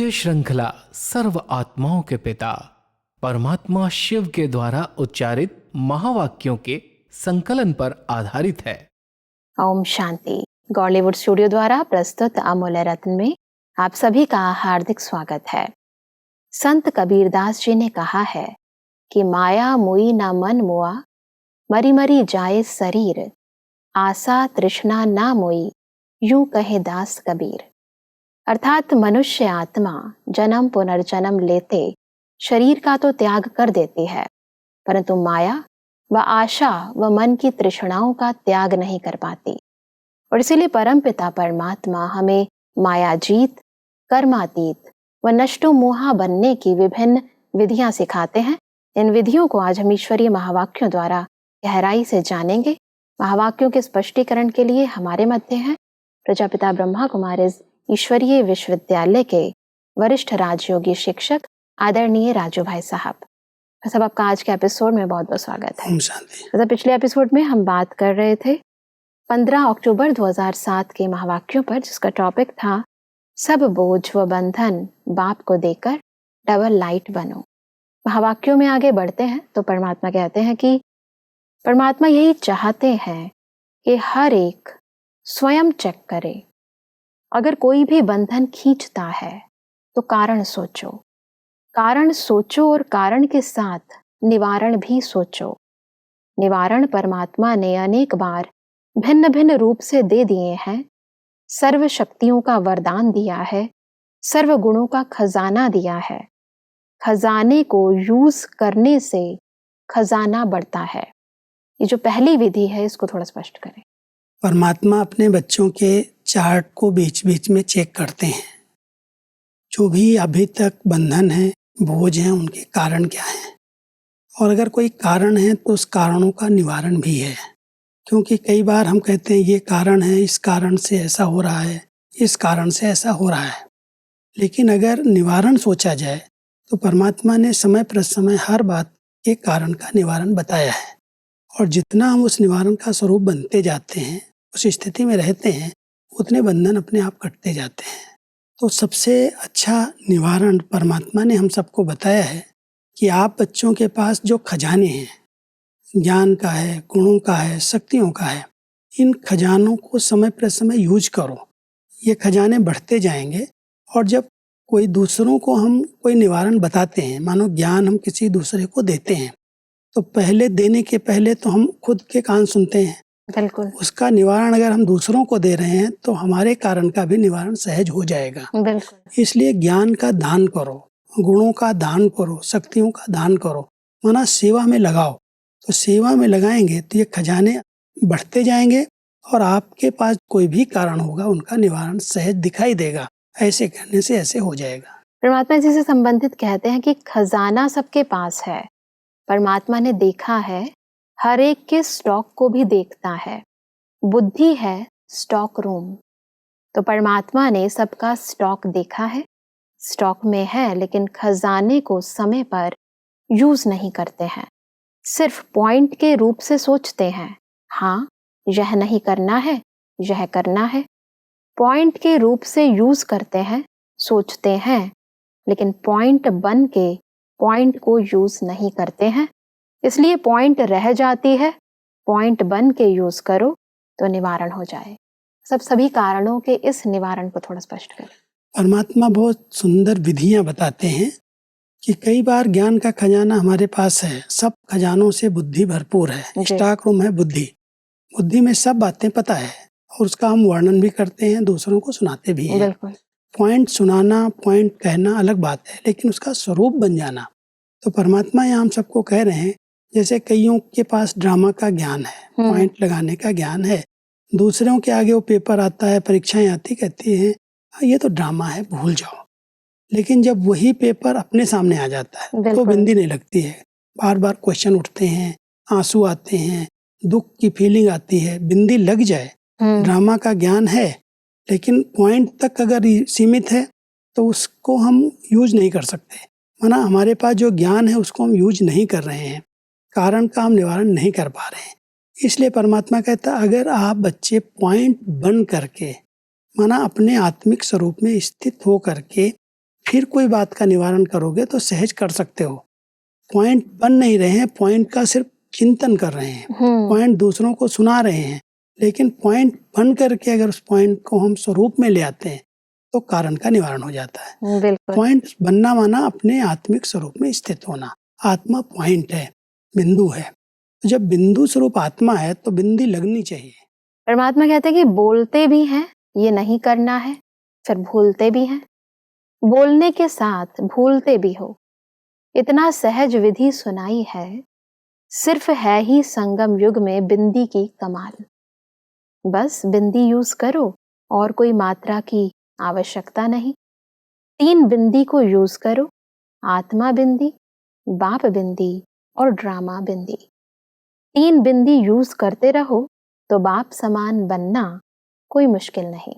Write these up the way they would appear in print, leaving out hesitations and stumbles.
ये श्रृंखला सर्व आत्माओं के पिता परमात्मा शिव के द्वारा उच्चारित महावाक्यों के संकलन पर आधारित है। ओम शांति। गॉलीवुड स्टूडियो द्वारा प्रस्तुत अमूल्य रत्न में आप सभी का हार्दिक स्वागत है। संत कबीरदास जी ने कहा है कि माया मुई ना मन मुआ, मरी मरी जाए शरीर, आशा तृष्णा ना मोई, यूं कहे दास कबीर। अर्थात मनुष्य आत्मा जन्म पुनर्जन्म लेते शरीर का तो त्याग कर देती है, परंतु माया व आशा व मन की तृष्णाओं का त्याग नहीं कर पाती। और इसीलिए परमपिता परमात्मा हमें मायाजीत, कर्मातीत व नष्टो मोहा बनने की विभिन्न विधियां सिखाते हैं। इन विधियों को आज हम ईश्वरीय महावाक्यों द्वारा गहराई से जानेंगे। महावाक्यों के स्पष्टीकरण के लिए हमारे मध्य हैं प्रजापिता ब्रह्मा कुमारीज ईश्वरीय विश्वविद्यालय के वरिष्ठ राजयोगी शिक्षक आदरणीय राजू भाई साहब। सब आपका आज के एपिसोड में बहुत बहुत स्वागत है। पिछले एपिसोड में हम बात कर रहे थे 15 अक्टूबर 2007 के महावाक्यों पर, जिसका टॉपिक था सब बोझ व बंधन बाप को देकर डबल लाइट बनो। महावाक्यों में आगे बढ़ते हैं तो परमात्मा कहते हैं कि परमात्मा यही चाहते हैं कि हर एक स्वयं चेक करे। अगर कोई भी बंधन खींचता है तो कारण सोचो और कारण के साथ निवारण भी सोचो। निवारण परमात्मा ने अनेक बार भिन्न भिन्न रूप से दे दिए हैं। सर्व शक्तियों का वरदान दिया है, सर्व गुणों का खजाना दिया है। खजाने को यूज करने से खजाना बढ़ता है। ये जो पहली विधि है इसको थोड़ा स्पष्ट करें। परमात्मा अपने बच्चों के चार्ट को बीच बीच में चेक करते हैं। जो भी अभी तक बंधन है, बोझ हैं, उनके कारण क्या हैं, और अगर कोई कारण है तो उस कारणों का निवारण भी है। क्योंकि कई बार हम कहते हैं ये कारण है, इस कारण से ऐसा हो रहा है, इस कारण से ऐसा हो रहा है। लेकिन अगर निवारण सोचा जाए तो परमात्मा ने समय प्रसमय हर बात के कारण का निवारण बताया है। और जितना हम उस निवारण का स्वरूप बनते जाते हैं, उस स्थिति में रहते हैं, उतने बंधन अपने आप कटते जाते हैं। तो सबसे अच्छा निवारण परमात्मा ने हम सबको बताया है कि आप बच्चों के पास जो खजाने हैं, ज्ञान का है, गुणों का है, शक्तियों का है, इन खजानों को समय प्रसमय यूज करो। ये खजाने बढ़ते जाएंगे। और जब कोई दूसरों को हम कोई निवारण बताते हैं, मानो ज्ञान हम किसी दूसरे को देते हैं, तो पहले देने के पहले तो हम खुद के कान सुनते हैं। बिल्कुल। उसका निवारण अगर हम दूसरों को दे रहे हैं तो हमारे कारण का भी निवारण सहज हो जाएगा। बिल्कुल। इसलिए ज्ञान का दान करो, गुणों का दान करो, शक्तियों का दान करो, माना सेवा में लगाओ। तो सेवा में लगाएंगे तो ये खजाने बढ़ते जाएंगे और आपके पास कोई भी कारण होगा उनका निवारण सहज दिखाई देगा। ऐसे करने से ऐसे हो जाएगा। परमात्मा जी से संबंधित कहते हैं कि खजाना सबके पास है। परमात्मा ने देखा है, हर एक के स्टॉक को भी देखता है। बुद्धि है स्टॉक रूम। तो परमात्मा ने सबका स्टॉक देखा है, स्टॉक में है, लेकिन खजाने को समय पर यूज नहीं करते हैं। सिर्फ पॉइंट के रूप से सोचते हैं, हाँ यह नहीं करना है, यह करना है। पॉइंट के रूप से यूज करते हैं, सोचते हैं, लेकिन पॉइंट बन के पॉइंट को यूज नहीं करते हैं। इसलिए पॉइंट रह जाती है। पॉइंट बन के यूज करो तो निवारण हो जाए। सभी कारणों के इस निवारण को थोड़ा स्पष्ट करें। परमात्मा बहुत सुंदर विधियां बताते हैं कि कई बार ज्ञान का खजाना हमारे पास है, सब खजानों से बुद्धि भरपूर है। स्टॉक रूम है बुद्धि। बुद्धि में सब बातें पता है और उसका हम वर्णन भी करते हैं, दूसरों को सुनाते भी हैं। पॉइंट सुनाना, पॉइंट कहना अलग बात है, लेकिन उसका स्वरूप बन जाना। तो परमात्मा यहाँ हम सबको कह रहे हैं, जैसे कईयों के पास ड्रामा का ज्ञान है, पॉइंट लगाने का ज्ञान है, दूसरों के आगे वो पेपर आता है, परीक्षाएं आती, कहती हैं ये तो ड्रामा है, भूल जाओ। लेकिन जब वही पेपर अपने सामने आ जाता है तो बिंदी नहीं लगती है। बार बार क्वेश्चन उठते हैं, आंसू आते हैं, दुख की फीलिंग आती है, बिंदी लग जाए। ड्रामा का ज्ञान है, लेकिन पॉइंट तक अगर सीमित है तो उसको हम यूज नहीं कर सकते। माना हमारे पास जो ज्ञान है उसको हम यूज नहीं कर रहे हैं, कारण का हम निवारण नहीं कर पा रहे हैं। इसलिए परमात्मा कहता है अगर आप बच्चे पॉइंट बन करके, माना अपने आत्मिक स्वरूप में स्थित हो करके फिर कोई बात का निवारण करोगे तो सहज कर सकते हो। पॉइंट बन नहीं रहे हैं, पॉइंट का सिर्फ चिंतन कर रहे हैं, पॉइंट दूसरों को सुना रहे हैं, लेकिन पॉइंट बन करके अगर उस पॉइंट को हम स्वरूप में ले आते हैं तो कारण का निवारण हो जाता है। बिल्कुल। पॉइंट बनना माना अपने आत्मिक स्वरूप में स्थित होना। आत्मा पॉइंट है, बिंदु है। तो जब बिंदु स्वरूप आत्मा है तो बिंदी लगनी चाहिए। परमात्मा कहते हैं कि बोलते भी हैं, ये नहीं करना है, फिर भूलते भी हैं, बोलने के साथ भूलते भी हो। इतना सहज विधि सुनाई है, सिर्फ है ही संगम युग में बिंदी की कमाल। बस बिंदी यूज करो और कोई मात्रा की आवश्यकता नहीं। 3 बिंदी को यूज करो, आत्मा बिंदी, बाप बिंदी और ड्रामा बिंदी। 3 बिंदी यूज करते रहो तो बाप समान बनना कोई मुश्किल नहीं।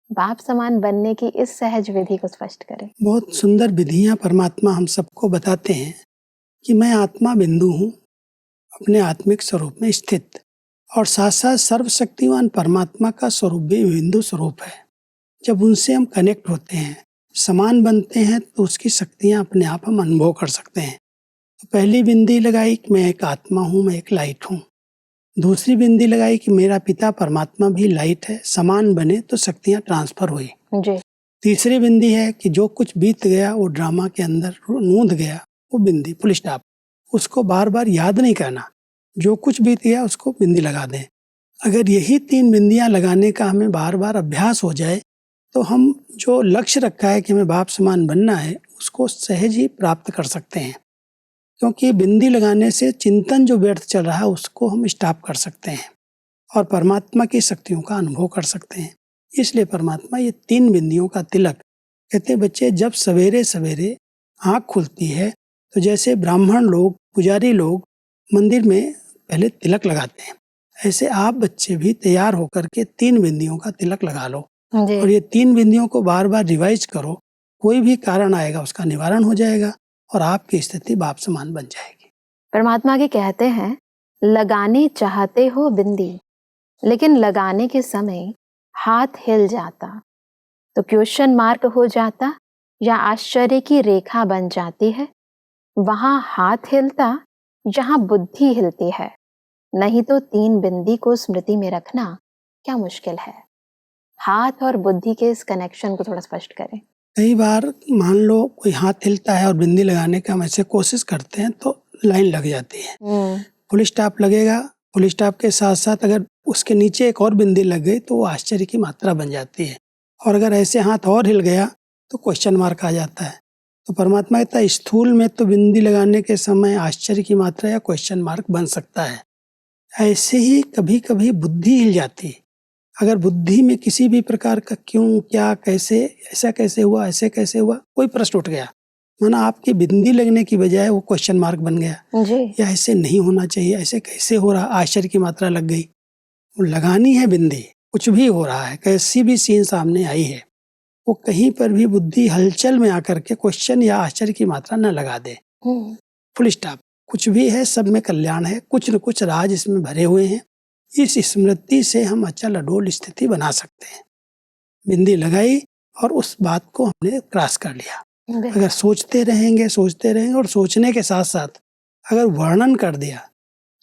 बाप समान बनने की इस सहज विधि को स्पष्ट करें। बहुत सुंदर विधियां परमात्मा हम सबको बताते हैं कि मैं आत्मा बिंदु हूँ, अपने आत्मिक स्वरूप में स्थित, और साथ साथ सर्वशक्तिवान परमात्मा का स्वरूप भी बिंदु स्वरूप है। जब उनसे हम कनेक्ट होते हैं, समान बनते हैं, तो उसकी शक्तियां अपने आप हम अनुभव कर सकते हैं। तो पहली बिंदी लगाई कि मैं एक आत्मा हूँ, मैं एक लाइट हूँ। दूसरी बिंदी लगाई कि मेरा पिता परमात्मा भी लाइट है, समान बने तो शक्तियां ट्रांसफर हुई। जी। तीसरी बिंदी है कि जो कुछ बीत गया वो ड्रामा के अंदर नूंद गया, वो बिंदी, फुल स्टॉप। उसको बार बार याद नहीं करना, जो कुछ बीत गया उसको बिंदी लगा दें। अगर यही 3 बिंदियां लगाने का हमें बार बार अभ्यास हो जाए तो हम जो लक्ष्य रखा है कि हमें बाप समान बनना है, उसको सहज ही प्राप्त कर सकते हैं। क्योंकि बिंदी लगाने से चिंतन जो व्यर्थ चल रहा है उसको हम स्टॉप कर सकते हैं और परमात्मा की शक्तियों का अनुभव कर सकते हैं। इसलिए परमात्मा ये 3 बिंदियों का तिलक कहते हैं। बच्चे, जब सवेरे सवेरे आँख खुलती है तो जैसे ब्राह्मण लोग, पुजारी लोग मंदिर में पहले तिलक लगाते हैं, ऐसे आप बच्चे भी तैयार होकर के 3 बिंदियों का तिलक लगा लो और ये 3 बिंदियों को बार बार रिवाइज करो। कोई भी कारण आएगा उसका निवारण हो जाएगा और आपकी स्थिति बाप समान बन जाएगी। परमात्मा के कहते हैं, लगाने चाहते हो बिंदी, लेकिन लगाने के समय हाथ हिल जाता तो क्वेश्चन मार्क हो जाता या आश्चर्य की रेखा बन जाती है। वहां हाथ हिलता जहां बुद्धि हिलती है, नहीं तो 3 बिंदी को स्मृति में रखना क्या मुश्किल है। हाथ और बुद्धि के इस कनेक्शन को थोड़ा स्पष्ट करें। कई बार मान लो कोई हाथ हिलता है और बिंदी लगाने का हम ऐसे कोशिश करते हैं तो लाइन लग जाती है। फुल स्टॉप लगेगा, फुल स्टॉप के साथ साथ अगर उसके नीचे एक और बिंदी लग गई तो वो आश्चर्य की मात्रा बन जाती है, और अगर ऐसे हाथ और हिल गया तो क्वेश्चन मार्क आ जाता है। तो परमात्मा कहता है स्थूल में तो बिंदी लगाने के समय आश्चर्य की मात्रा या क्वेश्चन मार्क बन सकता है। ऐसे ही कभी कभी बुद्धि हिल जाती है। अगर बुद्धि में किसी भी प्रकार का क्यों, क्या, कैसे, ऐसा कैसे हुआ, ऐसे कैसे हुआ, कोई प्रश्न उठ गया, माना आपकी बिंदी लगने की बजाय वो क्वेश्चन मार्क बन गया जी। या ऐसे नहीं होना चाहिए, ऐसे कैसे हो रहा, आश्चर्य की मात्रा लग गई। वो लगानी है बिंदी, कुछ भी हो रहा है, कैसी भी सीन सामने आई है, वो कहीं पर भी बुद्धि हलचल में आकर के क्वेश्चन या आश्चर्य की मात्रा न लगा दे। Full stop. कुछ भी है, सब में कल्याण है, कुछ न कुछ राज इसमें भरे हुए हैं। इस स्मृति से हम अचल अडोल स्थिति बना सकते हैं। बिंदी लगाई और उस बात को हमने क्रॉस कर लिया। अगर सोचते रहेंगे और सोचने के साथ साथ अगर वर्णन कर दिया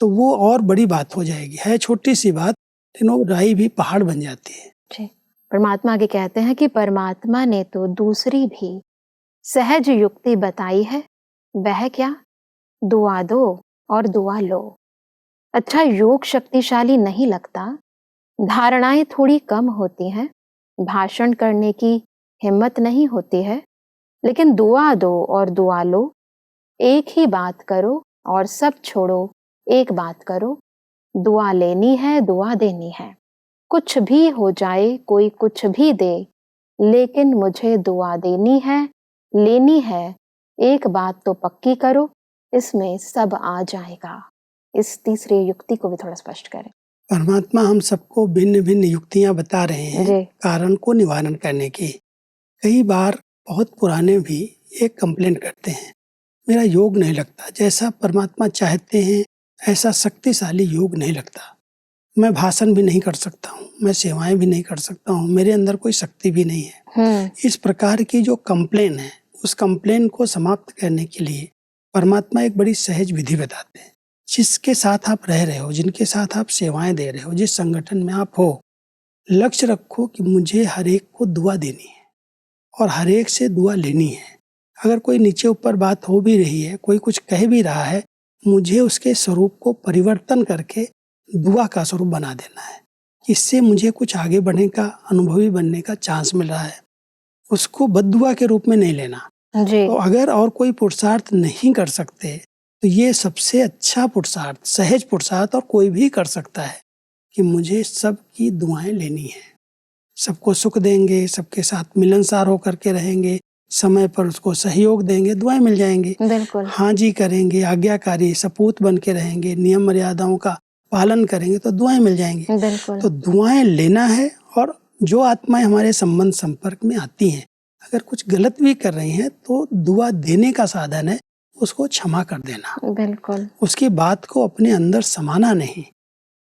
तो वो और बड़ी बात हो जाएगी। है छोटी सी बात, लेकिन वो राई भी पहाड़ बन जाती है। जी। परमात्मा आगे कहते हैं कि परमात्मा ने तो दूसरी भी सहज युक्ति बताई है। वह क्या? दुआ दो और दुआ लो। अच्छा, योग शक्तिशाली नहीं लगता, धारणाएं थोड़ी कम होती हैं, भाषण करने की हिम्मत नहीं होती है, लेकिन दुआ दो और दुआ लो। एक ही बात करो और सब छोड़ो, एक बात करो। दुआ लेनी है, दुआ देनी है। कुछ भी हो जाए, कोई कुछ भी दे, लेकिन मुझे दुआ देनी है, लेनी है। एक बात तो पक्की करो, इसमें सब आ जाएगा। इस तीसरी युक्ति को भी थोड़ा स्पष्ट करें। परमात्मा हम सबको भिन्न भिन्न युक्तियां बता रहे हैं कारण को निवारण करने की। कई बार बहुत पुराने भी एक कंप्लेंट करते हैं, मेरा योग नहीं लगता, जैसा परमात्मा चाहते हैं ऐसा शक्तिशाली योग नहीं लगता। मैं भाषण भी नहीं कर सकता हूँ, मैं सेवाएं भी नहीं कर सकता हूँ, मेरे अंदर कोई शक्ति भी नहीं है। इस प्रकार की जो कंप्लेन है उस कंप्लेन को समाप्त करने के लिए परमात्मा एक बड़ी सहज विधि बताते हैं। जिसके साथ आप रह रहे हो, जिनके साथ आप सेवाएं दे रहे हो, जिस संगठन में आप हो, लक्ष्य रखो कि मुझे हर एक को दुआ देनी है और हर एक से दुआ लेनी है। अगर कोई नीचे ऊपर बात हो भी रही है, कोई कुछ कह भी रहा है, मुझे उसके स्वरूप को परिवर्तन करके दुआ का स्वरूप बना देना है। इससे मुझे कुछ आगे बढ़ने का, अनुभवी बनने का चांस मिल रहा है। उसको बद्दुआ के रूप में नहीं लेना। जी। तो अगर और कोई पुरुषार्थ नहीं कर सकते तो ये सबसे अच्छा पुरुषार्थ, सहज पुरुषार्थ और कोई भी कर सकता है कि मुझे सबकी दुआएं लेनी है। सबको सुख देंगे, सबके साथ मिलनसार होकर के रहेंगे, समय पर उसको सहयोग देंगे, दुआएं मिल जाएंगी। बिल्कुल। हाँ जी करेंगे, आज्ञाकारी सपूत बन के रहेंगे, नियम मर्यादाओं का पालन करेंगे तो दुआएं मिल जाएंगी। बिल्कुल। तो दुआएं लेना है। और जो आत्माएं हमारे संबंध संपर्क में आती हैं, अगर कुछ गलत भी कर रही हैं तो दुआ देने का साधन है उसको क्षमा कर देना। बिल्कुल। उसकी बात को अपने अंदर समाना नहीं।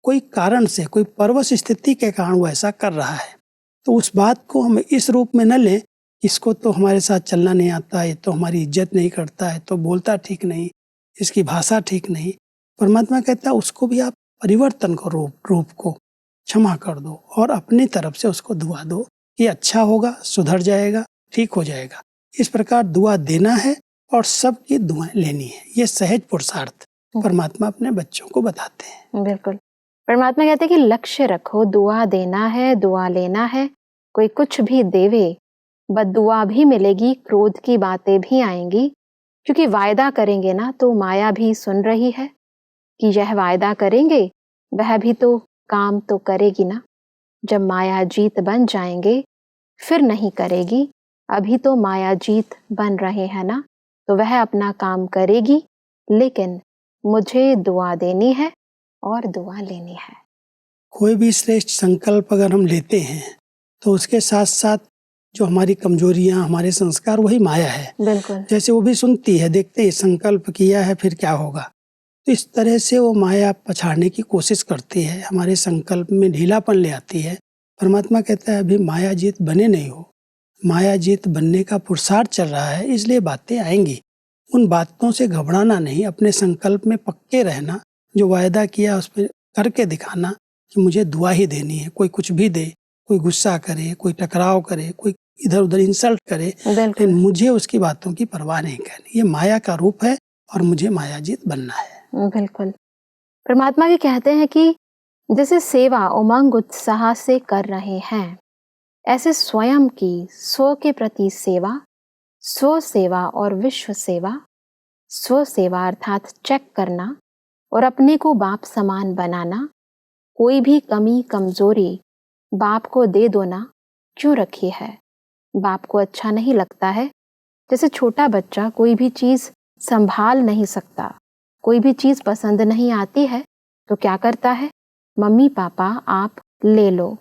कोई कारण से, कोई परवश स्थिति के कारण वो ऐसा कर रहा है तो उस बात को हम इस रूप में न लें, इसको तो हमारे साथ चलना नहीं आता, ये तो हमारी इज्जत नहीं करता है, तो बोलता ठीक नहीं, इसकी भाषा ठीक नहीं। परमात्मा कहता है उसको भी आप परिवर्तन करो, रूप को क्षमा कर दो और अपनी तरफ से उसको दुआ दो कि अच्छा होगा, सुधर जाएगा, ठीक हो जाएगा। इस प्रकार दुआ देना है और सबकी दुआएं लेनी है। ये सहज पुरुषार्थ परमात्मा अपने बच्चों को बताते हैं। बिल्कुल। परमात्मा कहते हैं कि लक्ष्य रखो, दुआ देना है, दुआ लेना है। कोई कुछ भी देवे, बद्दुआ भी मिलेगी, क्रोध की बातें भी आएंगी, क्योंकि वायदा करेंगे ना तो माया भी सुन रही है कि यह वायदा करेंगे, वह भी तो काम तो करेगी ना। जब माया जीत बन जाएंगे फिर नहीं करेगी। अभी तो माया जीत बन रहे हैं ना, तो वह अपना काम करेगी, लेकिन मुझे दुआ देनी है और दुआ लेनी है। कोई भी श्रेष्ठ संकल्प अगर हम लेते हैं तो उसके साथ साथ जो हमारी कमजोरियां, हमारे संस्कार, वही माया है। बिल्कुल। जैसे वो भी सुनती है, देखते हैं संकल्प किया है फिर क्या होगा, तो इस तरह से वो माया पछाड़ने की कोशिश करती है, हमारे संकल्प में ढीलापन ले आती है। परमात्मा कहता है अभी माया जीत बने नहीं हो, माया जीत बनने का पुरुषार्थ चल रहा है, इसलिए बातें आएंगी। उन बातों से घबराना नहीं, अपने संकल्प में पक्के रहना, जो वायदा किया उस पर करके दिखाना कि मुझे दुआ ही देनी है। कोई कुछ भी दे, कोई गुस्सा करे, कोई टकराव करे, कोई इधर उधर इंसल्ट करे, लेकिन मुझे उसकी बातों की परवाह नहीं करनी। ये माया का रूप है और मुझे माया जीत बनना है। बिल्कुल। परमात्मा के कहते हैं कि जैसे सेवा उमंग उत्साह से कर रहे हैं, ऐसे स्वयं की, स्व के प्रति सेवा, स्व सेवा और विश्व सेवा। स्व सेवा अर्थात चेक करना और अपने को बाप समान बनाना। कोई भी कमी कमजोरी बाप को दे दो ना, क्यों रखी है? बाप को अच्छा नहीं लगता है। जैसे छोटा बच्चा कोई भी चीज संभाल नहीं सकता, कोई भी चीज पसंद नहीं आती है तो क्या करता है? मम्मी पापा आप ले लो।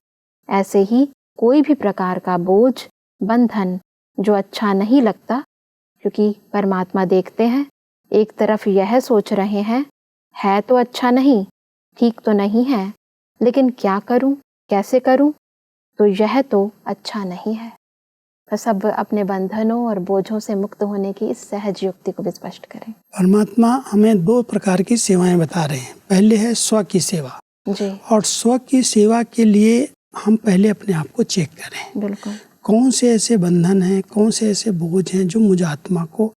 ऐसे ही कोई भी प्रकार का बोझ, बंधन जो अच्छा नहीं लगता, क्योंकि परमात्मा देखते हैं एक तरफ यह सोच रहे हैं है तो अच्छा नहीं, ठीक तो नहीं है, लेकिन क्या करूं, कैसे करूं, तो यह तो अच्छा नहीं है। तो सब अपने बंधनों और बोझों से मुक्त होने की इस सहज युक्ति को भी स्पष्ट करें। परमात्मा हमें दो प्रकार की सेवाएं बता रहे हैं। पहले है स्व की सेवा जी। और स्व की सेवा के लिए हम पहले अपने आप को चेक करें। बिल्कुल। कौन से ऐसे बंधन हैं, कौन से ऐसे बोझ हैं जो मुझ आत्मा को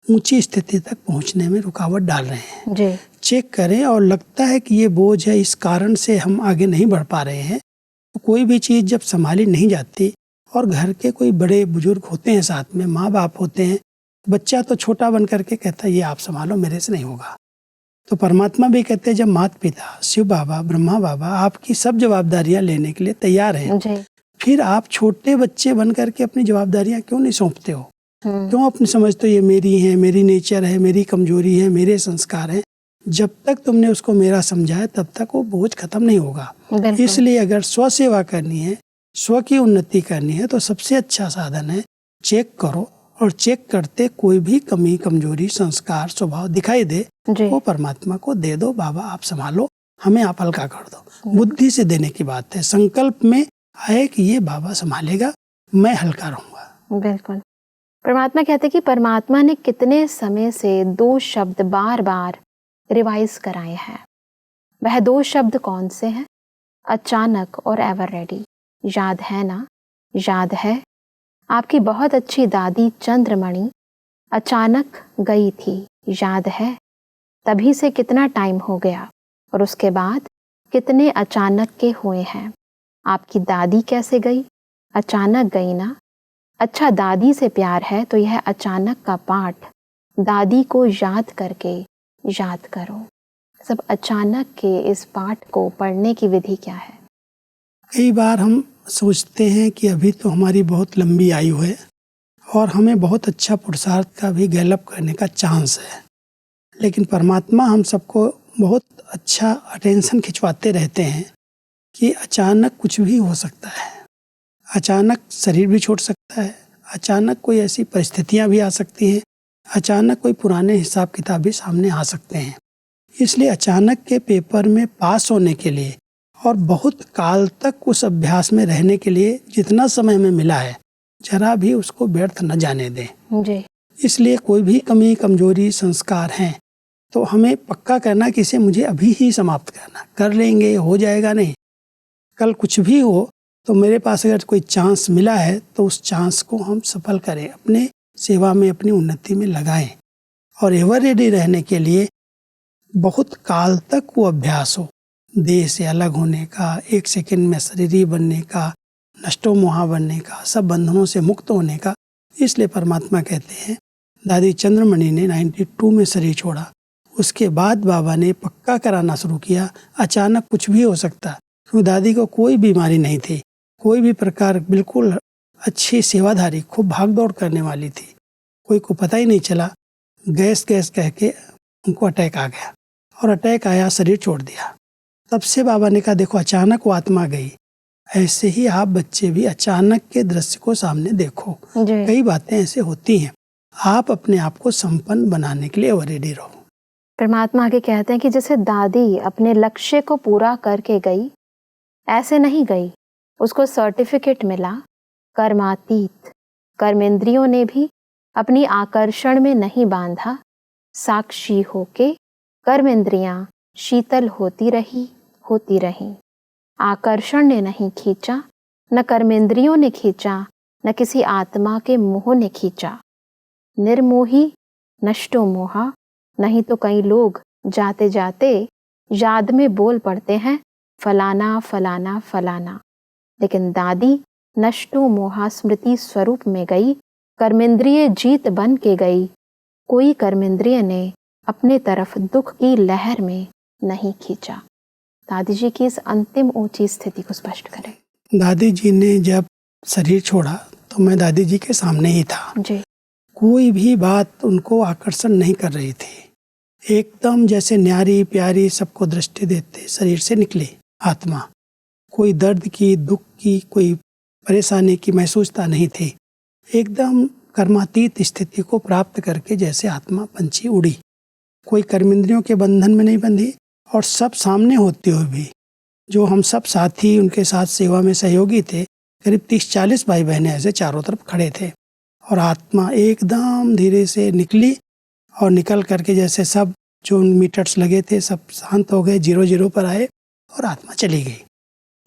ऊंची स्थिति तक पहुंचने में रुकावट डाल रहे हैं। जी। चेक करें और लगता है कि ये बोझ है, इस कारण से हम आगे नहीं बढ़ पा रहे हैं, तो कोई भी चीज़ जब संभाली नहीं जाती और घर के कोई बड़े बुजुर्ग होते हैं साथ में, माँ बाप होते हैं, बच्चा तो छोटा बन करके कहता है ये आप संभालो, मेरे से नहीं होगा। तो परमात्मा भी कहते हैं जब माता पिता, शिव बाबा, ब्रह्मा बाबा आपकी सब जवाबदारियां लेने के लिए तैयार हैं, फिर आप छोटे बच्चे बन करके अपनी जवाबदारियां क्यों नहीं सौंपते हो? क्यों अपने समझते हो ये मेरी है, मेरी नेचर है, मेरी कमजोरी है, मेरे संस्कार हैं? जब तक तुमने उसको मेरा समझाया तब तक वो बोझ खत्म नहीं होगा। इसलिए अगर स्व सेवा करनी है, स्व की उन्नति करनी है, तो सबसे अच्छा साधन है चेक करो, और चेक करते कोई भी कमी कमजोरी संस्कार स्वभाव दिखाई दे वो परमात्मा को दे दो, बाबा आप संभालो, हमें आप हल्का कर दो। बुद्धि से देने की बात है, संकल्प में आए कि ये बाबा संभालेगा, मैं हल्का रहूंगा। बिल्कुल। परमात्मा कहते कि परमात्मा ने कितने समय से 2 शब्द बार बार रिवाइज कराए हैं। वह 2 शब्द कौन से हैं? अचानक और एवर रेडी। याद है ना? याद है आपकी बहुत अच्छी दादी चंद्रमणि अचानक गई थी, याद है? तभी से कितना टाइम हो गया और उसके बाद कितने अचानक के हुए हैं। आपकी दादी कैसे गई? अचानक गई ना। अच्छा, दादी से प्यार है तो यह अचानक का पाठ दादी को याद करके याद करो। सब अचानक के इस पाठ को पढ़ने की विधि क्या है? कई बार हम सोचते हैं कि अभी तो हमारी बहुत लंबी आयु है और हमें बहुत अच्छा पुरुषार्थ का भी गैलअप करने का चांस है, लेकिन परमात्मा हम सबको बहुत अच्छा अटेंशन खिंचवाते रहते हैं कि अचानक कुछ भी हो सकता है। अचानक शरीर भी छूट सकता है, अचानक कोई ऐसी परिस्थितियां भी आ सकती हैं, अचानक कोई पुराने हिसाब किताब भी सामने आ सकते हैं। इसलिए अचानक के पेपर में पास होने के लिए और बहुत काल तक उस अभ्यास में रहने के लिए जितना समय हमें मिला है, जरा भी उसको व्यर्थ न जाने दें। जी। इसलिए कोई भी कमी, कमजोरी, संस्कार हैं तो हमें पक्का करना कि इसे मुझे अभी ही समाप्त करना, कर लेंगे, हो जाएगा नहीं। कल कुछ भी हो तो मेरे पास अगर कोई चांस मिला है तो उस चांस को हम सफल करें, अपने सेवा में, अपनी उन्नति में लगाएं। और एवर रेडी रहने के लिए बहुत काल तक वो अभ्यास हो, देह से अलग होने का, 1 सेकंड में शरीरी बनने का, नष्टो मोहा बनने का, सब बंधनों से मुक्त होने का। इसलिए परमात्मा कहते हैं, दादी चंद्रमणि ने 92 में शरीर छोड़ा, उसके बाद बाबा ने पक्का कराना शुरू किया अचानक कुछ भी हो सकता। क्योंकि दादी को कोई बीमारी नहीं थी, कोई भी प्रकार, बिल्कुल अच्छी सेवाधारी, खूब भाग दौड़ करने वाली थी, कोई को पता ही नहीं चला। गैस कह के उनको अटैक आ गया और अटैक आया, शरीर छोड़ दिया। तब से बाबा ने कहा देखो अचानक वो आत्मा गई, ऐसे ही आप बच्चे भी अचानक के दृश्य को सामने देखो। कई बातें ऐसे होती हैं, आप अपने आप को संपन्न बनाने के लिए रेडी रहो। परमात्मा आगे कहते हैं कि जैसे दादी अपने लक्ष्य को पूरा करके गई, ऐसे नहीं गई, उसको सर्टिफिकेट मिला। कर्मातीत, कर्मेंद्रियों ने भी अपनी आकर्षण में नहीं बांधा, साक्षी होके कर्मेंद्रियां शीतल होती रही। आकर्षण ने नहीं खींचा, न कर्मेंद्रियों ने खींचा, न किसी आत्मा के मोह ने खींचा। निर्मोही नष्टो मोहा। नहीं तो कई लोग जाते जाते याद में बोल पड़ते हैं फलाना फलाना फलाना, लेकिन दादी नष्टो मोहा स्मृति स्वरूप में गई, कर्मेंद्रिय जीत बन के गई। कोई कर्मेंद्रिय ने अपने तरफ दुख की लहर में नहीं खींचा। दादी जी की इस अंतिम ऊंची स्थिति को स्पष्ट करें। दादी जी ने जब शरीर छोड़ा तो मैं दादी जी के सामने ही था जी। कोई भी बात उनको आकर्षण नहीं कर रही थी, एकदम जैसे न्यारी प्यारी सबको दृष्टि देते शरीर से निकली आत्मा। कोई दर्द की, दुख की, कोई परेशानी की महसूसता नहीं थी। एकदम कर्मातीत स्थिति को प्राप्त करके जैसे आत्मा पंछी उड़ी। कोई कर्मेंद्रियों के बंधन में नहीं बंधी और सब सामने होते हुए भी जो हम सब साथी, उनके साथ सेवा में सहयोगी थे, करीब 30-40 भाई बहनें ऐसे चारों तरफ खड़े थे और आत्मा एकदम धीरे से निकली और निकल करके जैसे सब जो मीटर्स लगे थे सब शांत हो गए, 0-0 पर आए और आत्मा चली गई।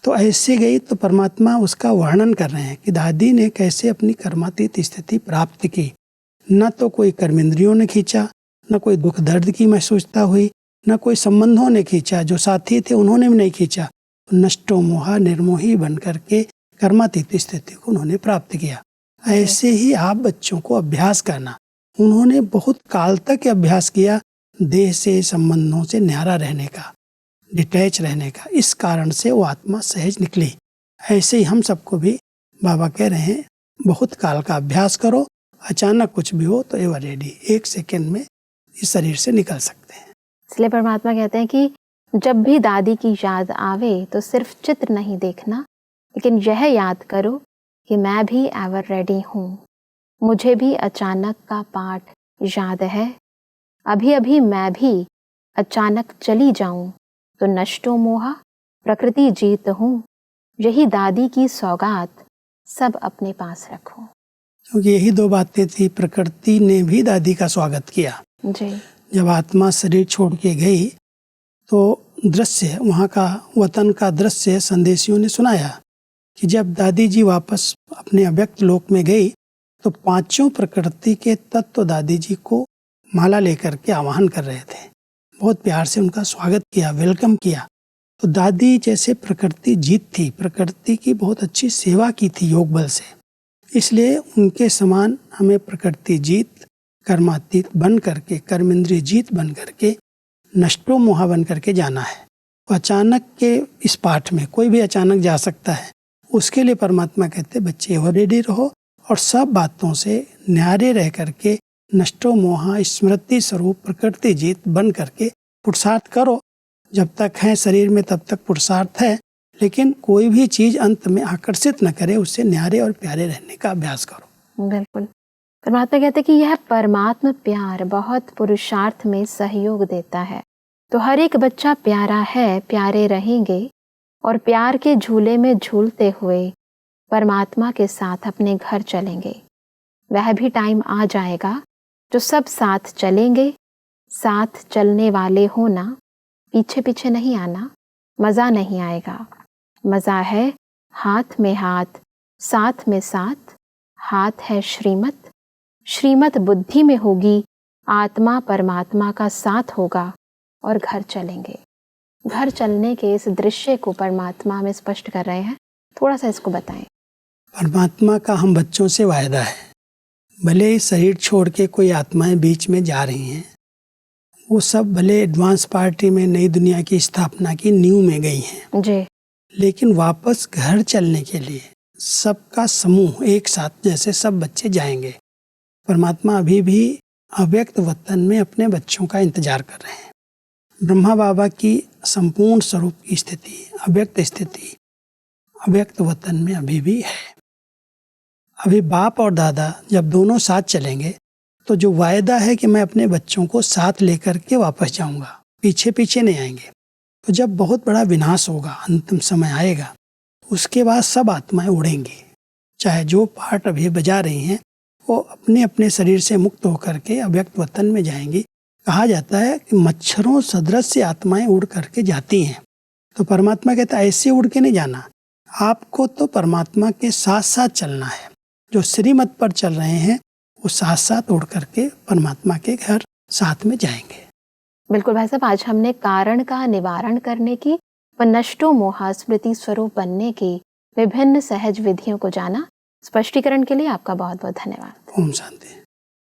तो ऐसे गई तो परमात्मा उसका वर्णन कर रहे हैं कि दादी ने कैसे अपनी कर्मातीत स्थिति प्राप्त की। न तो कोई कर्मेंद्रियों ने खींचा, न कोई दुख दर्द की महसूसता हुई, न कोई संबंधों ने खींचा, जो साथी थे उन्होंने भी नहीं खींचा। नष्टो मोहा निर्मोही बन करके कर्मातीत स्थिति को उन्होंने प्राप्त किया। ऐसे ही आप बच्चों को अभ्यास करना। उन्होंने बहुत काल तक अभ्यास किया देह से, संबंधों से न्यारा रहने का, डिटैच रहने का। इस कारण से वो आत्मा सहज निकली। ऐसे ही हम सबको भी बाबा कह रहे हैं बहुत काल का अभ्यास करो, अचानक कुछ भी हो तो एवर रेडी, 1 सेकंड में इस शरीर से निकल सकते हैं। इसलिए परमात्मा कहते हैं कि जब भी दादी की याद आवे तो सिर्फ चित्र नहीं देखना, लेकिन यह याद करो कि मैं भी एवर रेडी हूँ। मुझे भी अचानक का पाठ याद है। अभी अभी मैं भी अचानक चली जाऊं तो नष्टो मोहा प्रकृति जीत हूँ। यही दादी की सौगात सब अपने पास रखो। क्योंकि यही दो बातें थी। प्रकृति ने भी दादी का स्वागत किया। जी। जब आत्मा शरीर छोड़ के गई तो दृश्य, वहाँ का वतन का दृश्य संदेशियों ने सुनाया कि जब दादी जी वापस अपने अव्यक्त लोक में गई तो पांचों प्रकृति के तत्व दादी जी को माला लेकर के आवाहन कर रहे थे। बहुत प्यार से उनका स्वागत किया, वेलकम किया। तो दादी जैसे प्रकृति जीत थी, प्रकृति की बहुत अच्छी सेवा की थी योग बल से, इसलिए उनके समान हमें प्रकृति जीत, कर्मातीत बन करके, कर्मेंद्रिय जीत बन करके, नष्टो मोहा बन करके जाना है। अचानक के इस पाठ में कोई भी अचानक जा सकता है, उसके लिए परमात्मा कहते बच्चे हो रेडी रहो और सब बातों से न्यारे रह करके नष्टो मोहा स्मृति स्वरूप प्रकृति जीत बन करके पुरुषार्थ करो। जब तक है शरीर में तब तक पुरुषार्थ है, लेकिन कोई भी चीज अंत में आकर्षित न करे, उससे न्यारे और प्यारे रहने का अभ्यास करो। बिल्कुल। परमात्मा कहते कि यह परमात्मा प्यार बहुत पुरुषार्थ में सहयोग देता है। तो हर एक बच्चा प्यारा है, प्यारे रहेंगे और प्यार के झूले में झूलते हुए परमात्मा के साथ अपने घर चलेंगे। वह भी टाइम आ जाएगा जो सब साथ चलेंगे। साथ चलने वाले होना, पीछे पीछे नहीं आना, मज़ा नहीं आएगा। मज़ा है हाथ में हाथ, साथ में साथ। हाथ है श्रीमत, श्रीमत बुद्धि में होगी, आत्मा परमात्मा का साथ होगा और घर चलेंगे। घर चलने के इस दृश्य को परमात्मा में स्पष्ट कर रहे हैं, थोड़ा सा इसको बताएं। परमात्मा का हम बच्चों से वायदा है, भले ही शरीर छोड़ के कोई आत्माएं बीच में जा रही हैं, वो सब भले एडवांस पार्टी में नई दुनिया की स्थापना की नींव में गई हैं जी, लेकिन वापस घर चलने के लिए सबका समूह एक साथ जैसे सब बच्चे जाएंगे। परमात्मा अभी भी अव्यक्त वतन में अपने बच्चों का इंतजार कर रहे हैं। ब्रह्मा बाबा की संपूर्ण स्वरूप की स्थिति, अव्यक्त स्थिति, अव्यक्त वतन में अभी भी है। अभी बाप और दादा जब दोनों साथ चलेंगे तो जो वायदा है कि मैं अपने बच्चों को साथ लेकर के वापस जाऊंगा, पीछे पीछे नहीं आएंगे। तो जब बहुत बड़ा विनाश होगा, अंतिम समय आएगा, उसके बाद सब आत्माएं उड़ेंगी। चाहे जो पार्ट अभी बजा रही हैं वो अपने अपने शरीर से मुक्त होकर के अव्यक्त वतन में जाएंगी। कहा जाता है कि मच्छरों सदृश से आत्माएं उड़ करके जाती हैं। तो परमात्मा कहता है ऐसे उड़ के नहीं जाना, आपको तो परमात्मा के साथ साथ चलना है। जो श्रीमत पर चल रहे हैं वो साथ साथ उड़ करके परमात्मा के घर साथ में जाएंगे। बिल्कुल भाई साहब, आज हमने कारण का निवारण करने की व नष्टो मोहा स्मृति स्वरूप बनने की विभिन्न सहज विधियों को जाना। स्पष्टीकरण के लिए आपका बहुत बहुत धन्यवाद। ओम शांति।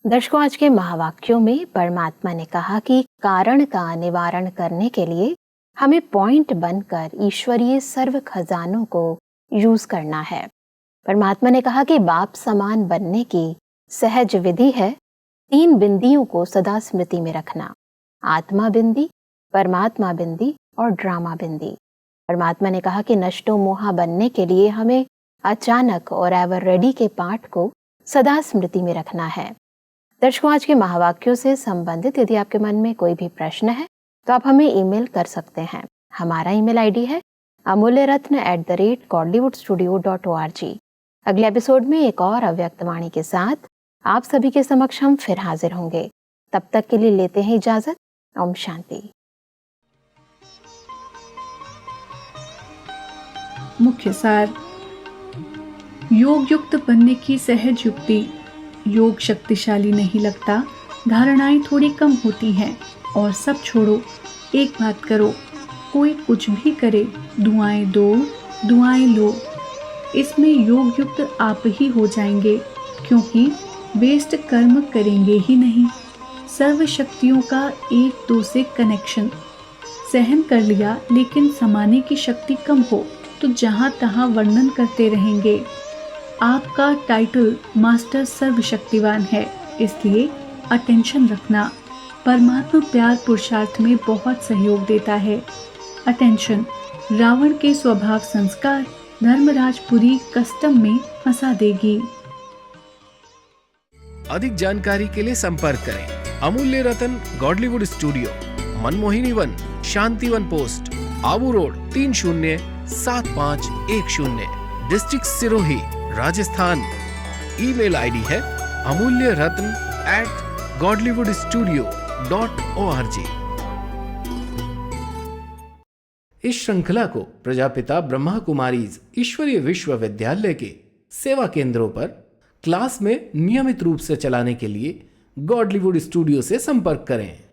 दर्शकों, आज के महावाक्यों में परमात्मा ने कहा कि कारण का निवारण करने के लिए हमें पॉइंट बनकर ईश्वरीय सर्व खजानों को यूज करना है। परमात्मा ने कहा कि बाप समान बनने की सहज विधि है 3 बिंदियों को सदा स्मृति में रखना, आत्मा बिंदी, परमात्मा बिंदी और ड्रामा बिंदी। परमात्मा ने कहा कि नष्टो मोहा बनने के लिए हमें अचानक और एवर रेडी के पाठ को सदा स्मृति में रखना है। दर्शकों, आज के महावाक्यों से संबंधित यदि आपके मन में कोई भी प्रश्न है तो आप हमें ईमेल कर सकते हैं। हमारा ईमेल आईडी है amulyaratna@gollywoodstudio.org। अगले एपिसोड में एक और अव्यक्त वाणी के साथ आप सभी के समक्ष हम फिर हाजिर होंगे। तब तक के लिए लेते हैं इजाजत। ओम शांति। मुख्य सार। योग युक्त बनने की सहज युक्ति। योग शक्तिशाली नहीं लगता, धारणाएं थोड़ी कम होती हैं और सब छोड़ो, एक बात करो। कोई कुछ भी करे, दुआएं दो, दुआएं लो। इसमें योग युक्त आप ही हो जाएंगे, क्योंकि वेस्ट कर्म करेंगे ही नहीं। सर्व शक्तियों का एक दो से कनेक्शन। सहन कर लिया लेकिन समाने की शक्ति कम हो तो जहाँ तहाँ वर्णन करते रहेंगे। आपका टाइटल मास्टर सर्वशक्तिवान है, इसलिए अटेंशन रखना। परमात्मा प्यार पुरुषार्थ में बहुत सहयोग देता है। अटेंशन। रावण के स्वभाव संस्कार धर्मराजपुरी कस्टम में फंसा देगी। अधिक जानकारी के लिए संपर्क करें Amulya Ratan Godlywood Studio, Manmohini Van, Shantivan post, Abu Road 307510, district Sirohi, Rajasthan. Email ID है amulyaratn@godlywoodstudio.org। इस श्रृंखला को प्रजापिता ब्रह्मा कुमारीज ईश्वरीय विश्वविद्यालय के सेवा केंद्रों पर क्लास में नियमित रूप से चलाने के लिए गॉडलीवुड स्टूडियो से संपर्क करें।